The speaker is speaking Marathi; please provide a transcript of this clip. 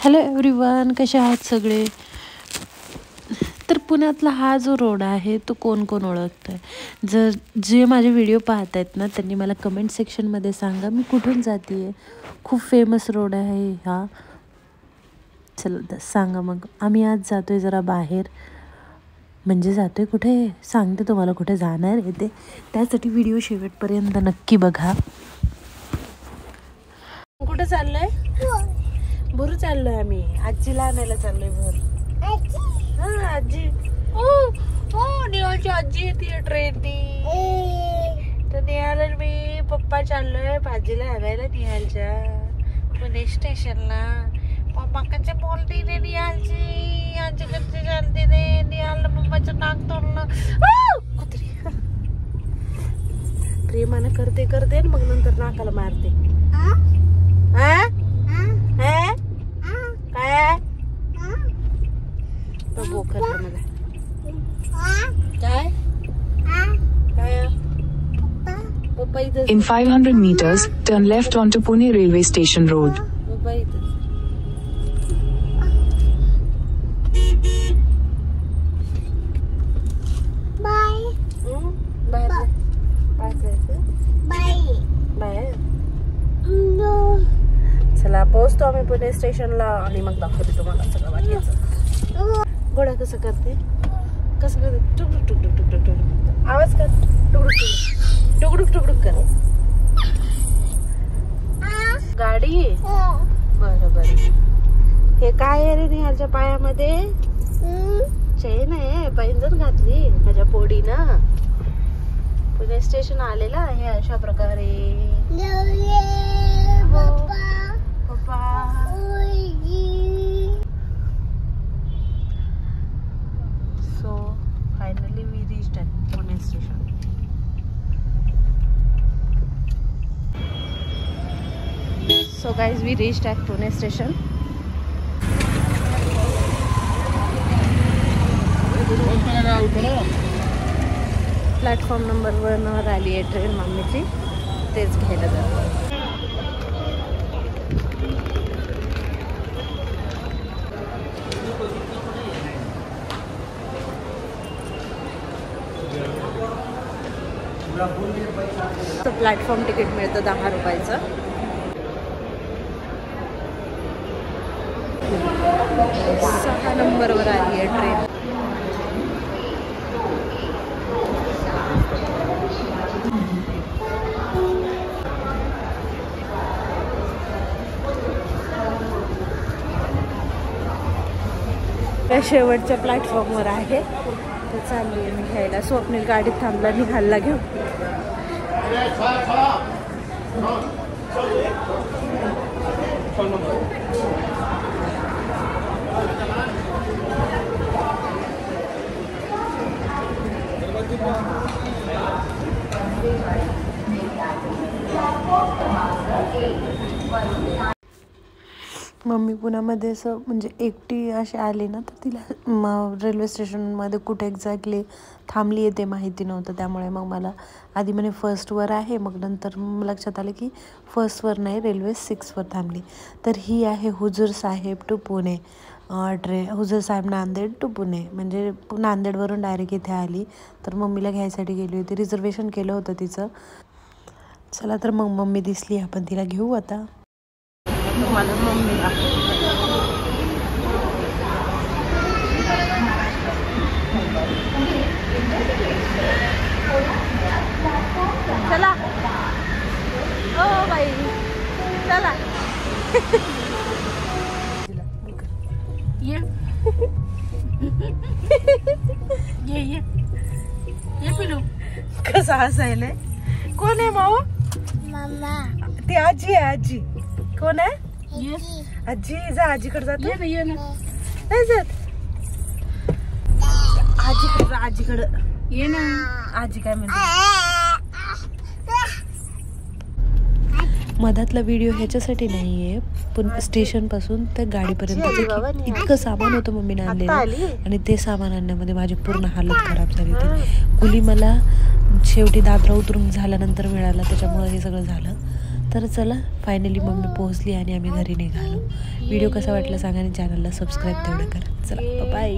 हॅलो एव्हरीवन, कसे आहात सगळे? तर पुण्यातला हा जो रोड आहे तो कोण कोण ओळखतं आहे? जे माझे व्हिडिओ पाहत आहेत ना त्यांनी मला कमेंट सेक्शनमध्ये सांगा मी कुठून जाते आहे. खूप फेमस रोड आहे हा. चला सांगा मग. आम्ही आज जातो आहे जरा बाहेर, म्हणजे जातो आहे कुठे सांगते तुम्हाला कुठे जाणार आहे ते. त्यासाठी व्हिडिओ शेवटपर्यंत नक्की बघा. कुठे चाललो आहे? भोर चाललोय आम्ही. आजीला आणायला चाललोय भोर. हा आजी. निहालची आजी येते ट्रेननी. तर निहाल मी पप्पा चाललोय भाजीला आणायला निहालच्या पुणे स्टेशनला. पप्पा कसे बोलते रे निहालची. आजी कसे चालते रे निहाल. मम्माचं नाक तोडलं. कुत्री प्रेमानं करते करते मग नंतर नाकाला मारते. In 500 meters, turn left onto Pune Railway Station Road. चला पोहोचतो आम्ही पुणे स्टेशनला आणि मग दाखवते तुम्हाला सगळं बाकीचं. घोडा कसं करते टुकडुक टुकडुक टुकडुक टुकडुक आवाज कर. टुकडुक टुकडुक टुकडुक कर. गाडी बरं बरं. हे काय आहे रे निहालच्या पायामध्ये? चेन आहे. पैंजण घातली माझ्या पोडीनं. पुणे स्टेशन आलेला आहे अशा प्रकारे. So finally we reached at Pune station. So guys, we reached at Pune station. Platform number 1 वर आली आहे ट्रेन मम्मीची. तेच घ्यायला जातो. प्लॅटफॉर्म तिकीट मिळतं 10 रुपयाचं. 6 नंबरवर आली आहे ट्रेन. त्या शेवटच्या प्लॅटफॉर्मवर आहे. तर चालली आहे मी घ्यायला. स्वप्नील गाडीत थांबला निहालला घेऊन. मम्मी पुण्यामध्ये असं म्हणजे एकटी अशी आली ना तर तिला रेल्वे स्टेशनमध्ये कुठे एक्झॅक्टली थांबली आहे ते माहिती नव्हतं. त्यामुळे मग मला आधी म्हणे फर्स्टवर आहे, मग नंतर लक्षात आलं की फर्स्टवर नाही रेल्वे 6वर थांबली. तर ही आहे Hazur Sahib to Pune train. Hazur Sahib Nanded to Pune, म्हणजे नांदेडवरून डायरेक्ट इथे आली. तर मम्मीला घ्यायसाठी गेली होती. रिझर्वेशन केलं होतं तिचं. चला तर मग मम्मी दिसली, आपण तिला घेऊ आता. तुम्हाला मम्मीला चला. ओ बाई चला. ये ये ये ये पिलू कसा हसायलाय. कोण आहे माऊ? मम्मा. ती आजी आहे. आजी कोण आहे? आजी. जा आजीकडे जातो. नाही जात. आजीकडे जा. आजीकडे ये ना. आजी काय म्हणते? मधातला व्हिडिओ ह्याच्यासाठी नाही आहे, पण स्टेशनपासून त्या गाडीपर्यंत इतकं सामान होतं मम्मीने आणलेलं. आणि ते सामान आणण्यामध्ये माझी पूर्ण हालत खराब झाली होती. कुली मला शेवटी दादरा उतरून झाल्यानंतर मिळाला, त्याच्यामुळे हे सगळं झालं. तर चला फायनली मम्मी पोहोचली आणि आम्ही घरी निघालो. व्हिडिओ कसा वाटला सांगा आणि चॅनलला सबस्क्राईब तेवढं करा. चला बाय.